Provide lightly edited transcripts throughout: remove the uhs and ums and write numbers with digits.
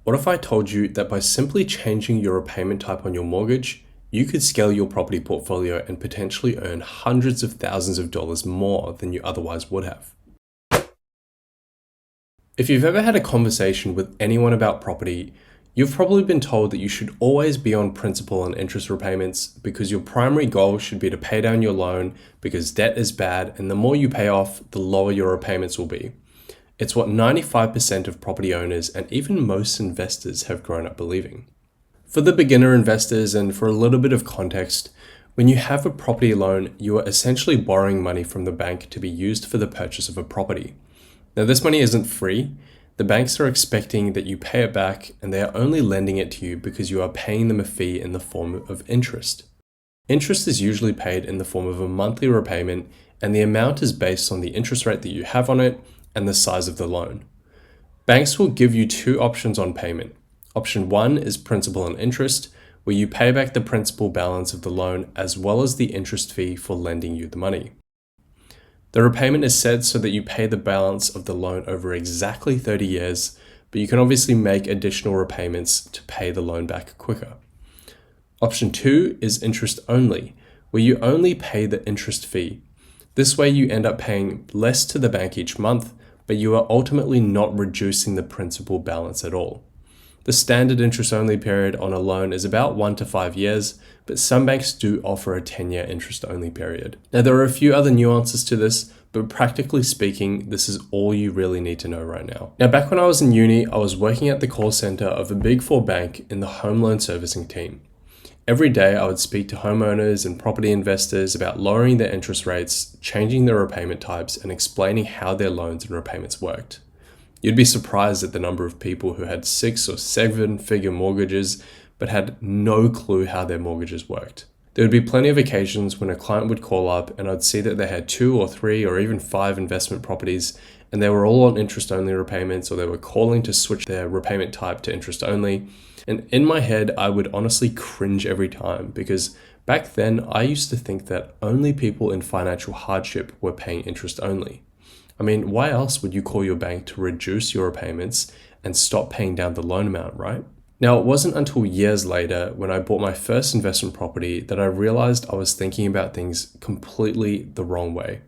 What if I told you that by simply changing your repayment type on your mortgage, you could scale your property portfolio and potentially earn hundreds of thousands of dollars more than you otherwise would have? If you've ever had a conversation with anyone about property, you've probably been told that you should always be on principal and interest repayments because your primary goal should be to pay down your loan because debt is bad and the more you pay off, the lower your repayments will be. It's what 95% of property owners and even most investors have grown up believing. For the beginner investors and for a little bit of context, when you have a property loan, you are essentially borrowing money from the bank to be used for the purchase of a property. Now, this money isn't free. The banks are expecting that you pay it back, and they are only lending it to you because you are paying them a fee in the form of interest. Interest is usually paid in the form of a monthly repayment, and the amount is based on the interest rate that you have on it and the size of the loan. Banks will give you two options on payment. Option 1 is principal and interest, where you pay back the principal balance of the loan as well as the interest fee for lending you the money. The repayment is set so that you pay the balance of the loan over exactly 30 years, but you can obviously make additional repayments to pay the loan back quicker. Option 2 is interest only, where you only pay the interest fee. This way you end up paying less to the bank each month, but you are ultimately not reducing the principal balance at all. The standard interest only period on a loan is about 1 to 5 years, but some banks do offer a 10-year interest only period. Now, there are a few other nuances to this, but practically speaking, this is all you really need to know right now. Now, back when I was in uni, I was working at the call center of a Big Four bank in the home loan servicing team. Every day, I would speak to homeowners and property investors about lowering their interest rates, changing their repayment types, and explaining how their loans and repayments worked. You'd be surprised at the number of people who had 6- or 7-figure mortgages but had no clue how their mortgages worked. There would be plenty of occasions when a client would call up and I'd see that they had 2 or 3 or even 5 investment properties and they were all on interest-only repayments, or they were calling to switch their repayment type to interest-only. And in my head, I would honestly cringe every time because back then I used to think that only people in financial hardship were paying interest-only. I mean, why else would you call your bank to reduce your repayments and stop paying down the loan amount, right? Now, it wasn't until years later when I bought my first investment property that I realized I was thinking about things completely the wrong way.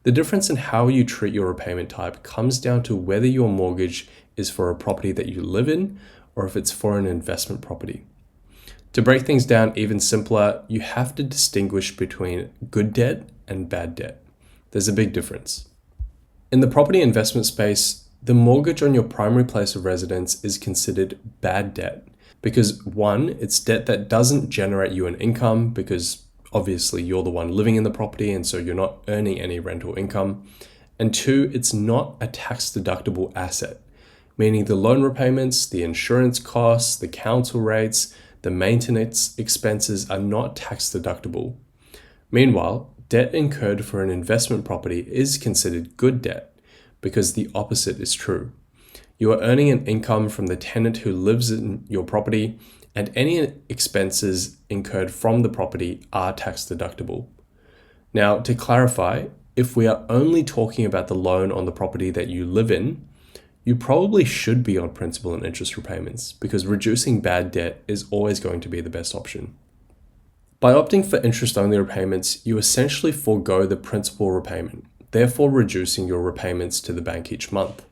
The difference in how you treat your repayment type comes down to whether your mortgage is for a property that you live in or if it's for an investment property. To break things down even simpler, you have to distinguish between good debt and bad debt. There's a big difference. In the property investment space, the mortgage on your primary place of residence is considered bad debt because 1, it's debt that doesn't generate you an income because obviously you're the one living in the property and so you're not earning any rental income. And 2, it's not a tax-deductible asset, meaning the loan repayments, the insurance costs, the council rates, the maintenance expenses are not tax-deductible. Meanwhile, debt incurred for an investment property is considered good debt because the opposite is true. You are earning an income from the tenant who lives in your property, and any expenses incurred from the property are tax deductible. Now, to clarify, if we are only talking about the loan on the property that you live in, you probably should be on principal and interest repayments because reducing bad debt is always going to be the best option. By opting for interest-only repayments, you essentially forego the principal repayment, therefore reducing your repayments to the bank each month.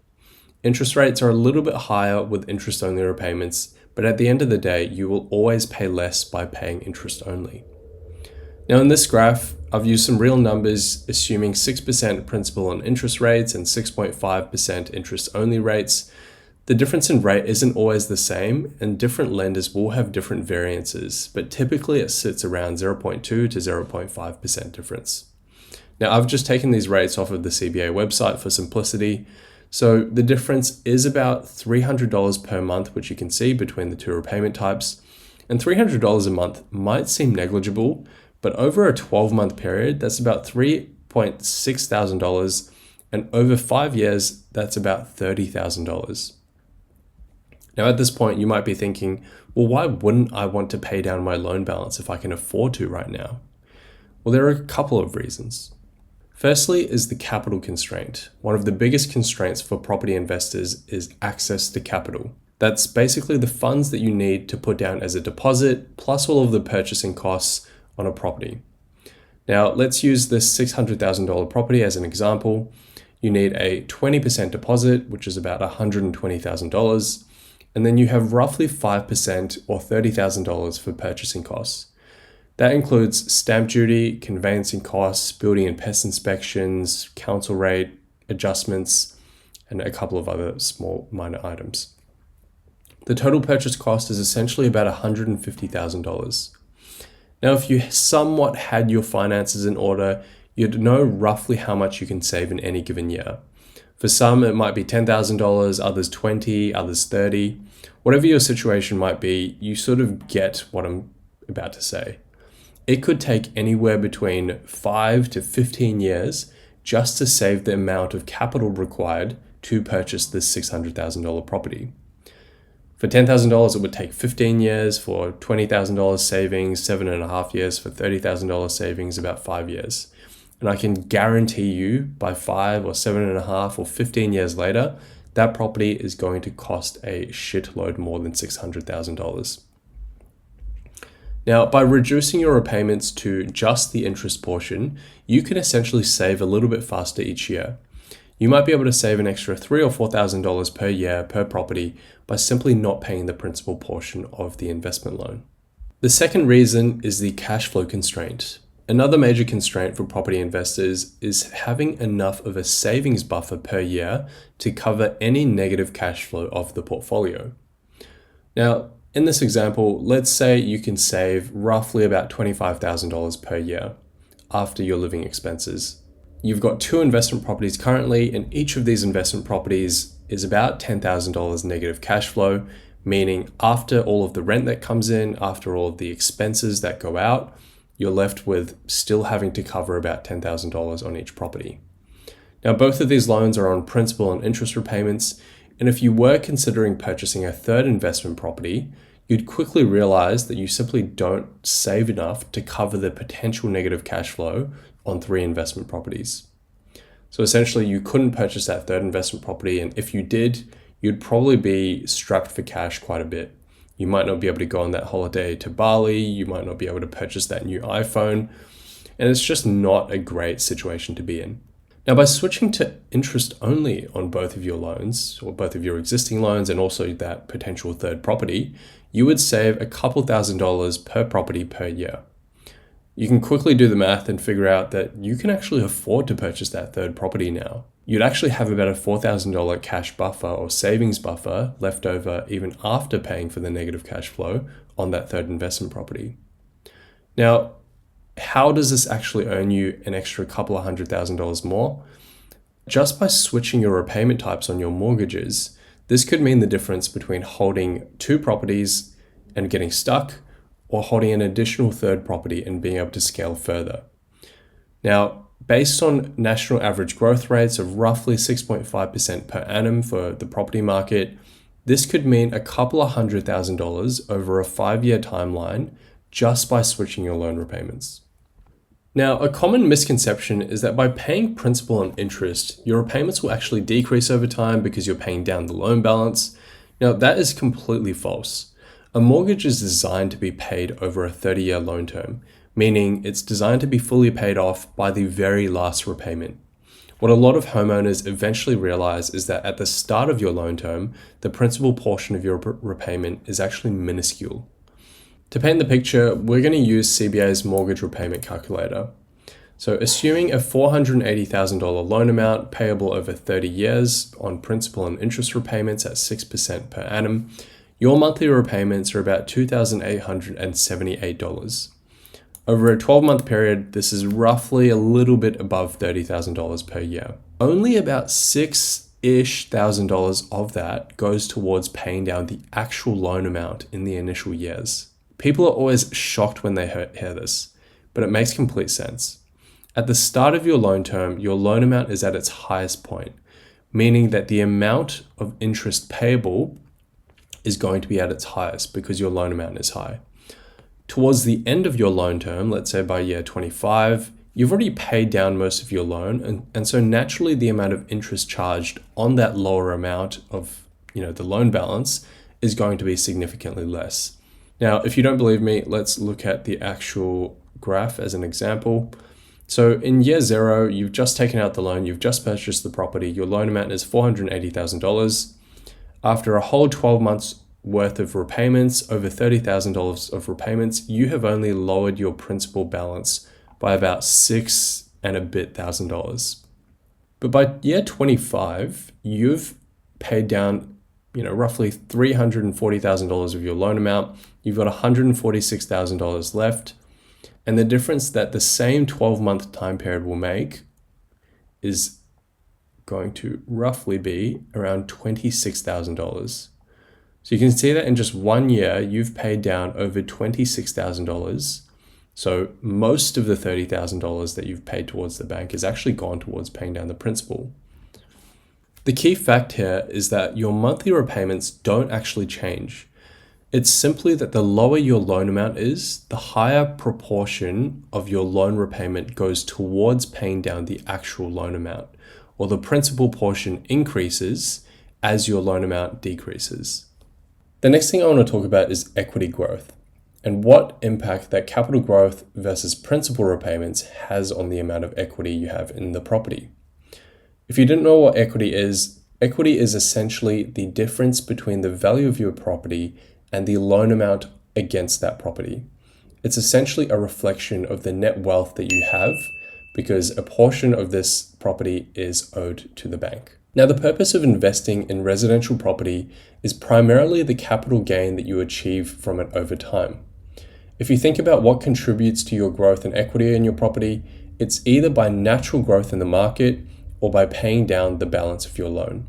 Interest rates are a little bit higher with interest-only repayments, but at the end of the day, you will always pay less by paying interest-only. Now in this graph, I've used some real numbers assuming 6% principal and interest rates and 6.5% interest-only rates. The difference in rate isn't always the same, and different lenders will have different variances, but typically it sits around 0.2 to 0.5% difference. Now, I've just taken these rates off of the CBA website for simplicity, so the difference is about $300 per month, which you can see between the two repayment types, and $300 a month might seem negligible, but over a 12-month period, that's about $3.6 thousand, and over 5 years, that's about $30,000. Now, at this point, you might be thinking, well, why wouldn't I want to pay down my loan balance if I can afford to right now? Well, there are a couple of reasons. Firstly is the capital constraint. One of the biggest constraints for property investors is access to capital. That's basically the funds that you need to put down as a deposit, plus all of the purchasing costs on a property. Now, let's use this $600,000 property as an example. You need a 20% deposit, which is about $120,000, and then you have roughly 5% or $30,000 for purchasing costs. That includes stamp duty, conveyancing costs, building and pest inspections, council rate adjustments, and a couple of other small minor items. The total purchase cost is essentially about $150,000. Now, if you somewhat had your finances in order, you'd know roughly how much you can save in any given year. For some, it might be $10,000, others $20,000, others $30,000. Whatever your situation might be, you sort of get what I'm about to say. It could take anywhere between 5 to 15 years just to save the amount of capital required to purchase this $600,000 property. For $10,000, it would take 15 years. For $20,000 savings, 7.5 years. For $30,000 savings, about 5 years. And I can guarantee you by 5 or 7.5 or 15 years later, that property is going to cost a shitload more than $600,000. Now, by reducing your repayments to just the interest portion, you can essentially save a little bit faster each year. You might be able to save an extra $3,000 or $4,000 per year per property by simply not paying the principal portion of the investment loan. The second reason is the cash flow constraint. Another major constraint for property investors is having enough of a savings buffer per year to cover any negative cash flow of the portfolio. Now, in this example, let's say you can save roughly about $25,000 per year after your living expenses. You've got 2 investment properties currently, and each of these investment properties is about $10,000 negative cash flow, meaning after all of the rent that comes in, after all of the expenses that go out, you're left with still having to cover about $10,000 on each property. Now, both of these loans are on principal and interest repayments, and if you were considering purchasing a third investment property, you'd quickly realize that you simply don't save enough to cover the potential negative cash flow on 3 investment properties. So essentially, you couldn't purchase that third investment property, and if you did, you'd probably be strapped for cash quite a bit. You might not be able to go on that holiday to Bali, you might not be able to purchase that new iPhone, and it's just not a great situation to be in. Now, by switching to interest only on both of your loans, or both of your existing loans and also that potential third property, you would save a couple $1,000s per property per year. You can quickly do the math and figure out that you can actually afford to purchase that third property now. You'd actually have about a $4,000 cash buffer or savings buffer left over even after paying for the negative cash flow on that third investment property. Now, how does this actually earn you an extra couple of $100,000 more? Just by switching your repayment types on your mortgages, this could mean the difference between holding 2 properties and getting stuck, or holding an additional third property and being able to scale further. Now, based on national average growth rates of roughly 6.5% per annum for the property market, this could mean a couple of $100,000 over a 5-year timeline just by switching your loan repayments. Now, a common misconception is that by paying principal and interest, your repayments will actually decrease over time because you're paying down the loan balance. Now, that is completely false. A mortgage is designed to be paid over a 30-year loan term, meaning it's designed to be fully paid off by the very last repayment. What a lot of homeowners eventually realize is that at the start of your loan term, the principal portion of your repayment is actually minuscule. To paint the picture, we're going to use CBA's mortgage repayment calculator. So assuming a $480,000 loan amount payable over 30 years on principal and interest repayments at 6% per annum, your monthly repayments are about $2,878. Over a 12-month period, this is roughly a little bit above $30,000 per year. Only about $6,000-ish of that goes towards paying down the actual loan amount in the initial years. People are always shocked when they hear this, but it makes complete sense. At the start of your loan term, your loan amount is at its highest point, meaning that the amount of interest payable is going to be at its highest because your loan amount is high. Towards the end of your loan term, let's say by year 25, you've already paid down most of your loan, and so naturally the amount of interest charged on that lower amount of the loan balance is going to be significantly less. Now, if you don't believe me, let's look at the actual graph as an example. So in year 0, you've just taken out the loan, you've just purchased the property, your loan amount is $480,000. After a whole 12 months worth of repayments, over $30,000 of repayments, you have only lowered your principal balance by about $6 and a bit thousand. But by year 25, you've paid down, roughly $340,000 of your loan amount. You've got $146,000 left. And the difference that the same 12-month time period will make is going to roughly be around $26,000. So you can see that in just 1 year, you've paid down over $26,000. So most of the $30,000 that you've paid towards the bank is actually gone towards paying down the principal. The key fact here is that your monthly repayments don't actually change. It's simply that the lower your loan amount is, the higher proportion of your loan repayment goes towards paying down the actual loan amount, or the principal portion increases as your loan amount decreases. The next thing I want to talk about is equity growth and what impact that capital growth versus principal repayments has on the amount of equity you have in the property. If you didn't know what equity is essentially the difference between the value of your property and the loan amount against that property. It's essentially a reflection of the net wealth that you have because a portion of this property is owed to the bank. Now, the purpose of investing in residential property is primarily the capital gain that you achieve from it over time. If you think about what contributes to your growth and equity in your property, it's either by natural growth in the market or by paying down the balance of your loan.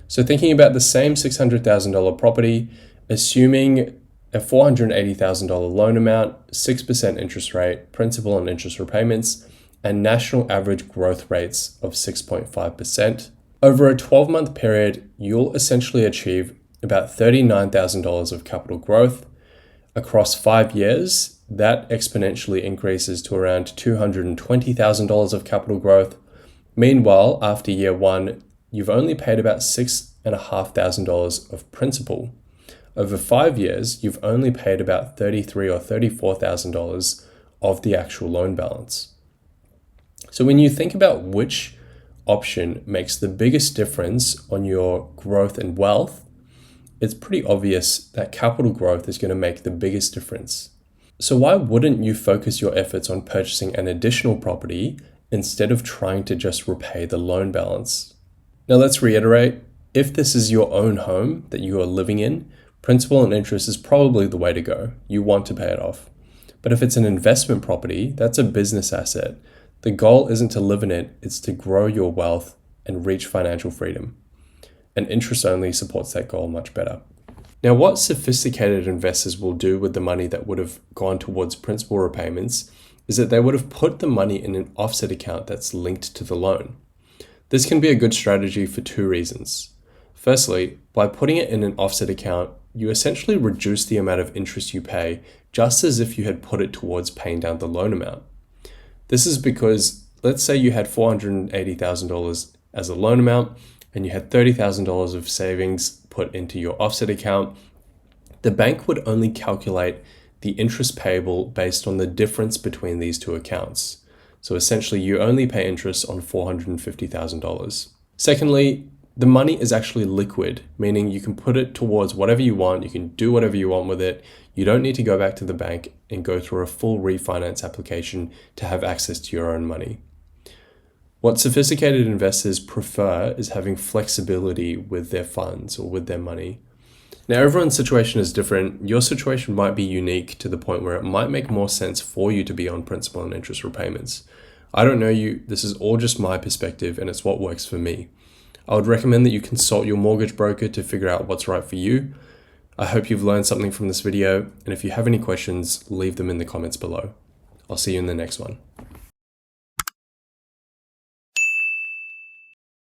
So thinking about the same $600,000 property, assuming a $480,000 loan amount, 6% interest rate, principal and interest repayments, and national average growth rates of 6.5%. Over a 12-month period, you'll essentially achieve about $39,000 of capital growth. Across 5 years, that exponentially increases to around $220,000 of capital growth. Meanwhile, after year 1, you've only paid about $6,500 of principal. Over 5 years, you've only paid about $33,000 or $34,000 of the actual loan balance. So when you think about which option makes the biggest difference on your growth and wealth, it's pretty obvious that capital growth is going to make the biggest difference. So why wouldn't you focus your efforts on purchasing an additional property instead of trying to just repay the loan balance? Now let's reiterate, if this is your own home that you are living in, principal and interest is probably the way to go. You want to pay it off. But if it's an investment property, that's a business asset. The goal isn't to live in it, it's to grow your wealth and reach financial freedom. And interest only supports that goal much better. Now, what sophisticated investors will do with the money that would have gone towards principal repayments is that they would have put the money in an offset account that's linked to the loan. This can be a good strategy for 2 reasons. Firstly, by putting it in an offset account, you essentially reduce the amount of interest you pay just as if you had put it towards paying down the loan amount. This is because, let's say you had $480,000 as a loan amount and you had $30,000 of savings put into your offset account. The bank would only calculate the interest payable based on the difference between these 2 accounts. So essentially, you only pay interest on $450,000. Secondly, the money is actually liquid, meaning you can put it towards whatever you want, you can do whatever you want with it. You don't need to go back to the bank and go through a full refinance application to have access to your own money. What sophisticated investors prefer is having flexibility with their funds or with their money. Now, everyone's situation is different. Your situation might be unique to the point where it might make more sense for you to be on principal and interest repayments. I don't know you, this is all just my perspective and it's what works for me. I would recommend that you consult your mortgage broker to figure out what's right for you. I hope you've learned something from this video, and if you have any questions, leave them in the comments below. I'll see you in the next one.